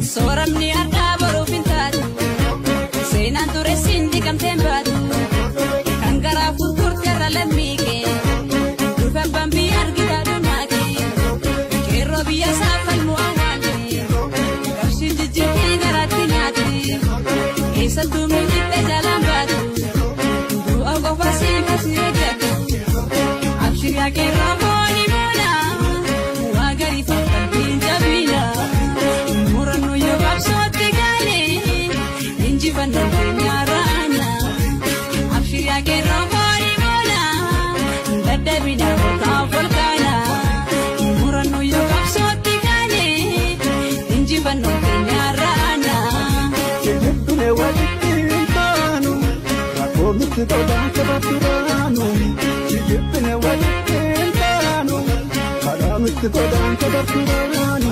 Soramni arda baru pintatu Seenaan ture sindi kamteen baatu Kan garaa furkurte irra lammike Dhufan bambii argita dhumaake Keerroo biyya saafan mu'awaate Qabshin jijjiirtii garaatti nyaate Eessattuu miidhite jalaan baatu Du'a qofa siifasi eeggatu Abshiriyaa keerroo booni boona Waa garii fakkantiin jabina Sotti gale, injifanno nyarana. Abshiriyaa keerroo booni boona, dadhabina murtaa volkaana. Murannoo yookaan sotti gale, injifanno nyarana. Jibbilee walitti baanu, rakkoo nuti tolaan kabajjiraanu. Jibbilee walitti baanu, karaa nuti tolaan kabajjiraanu.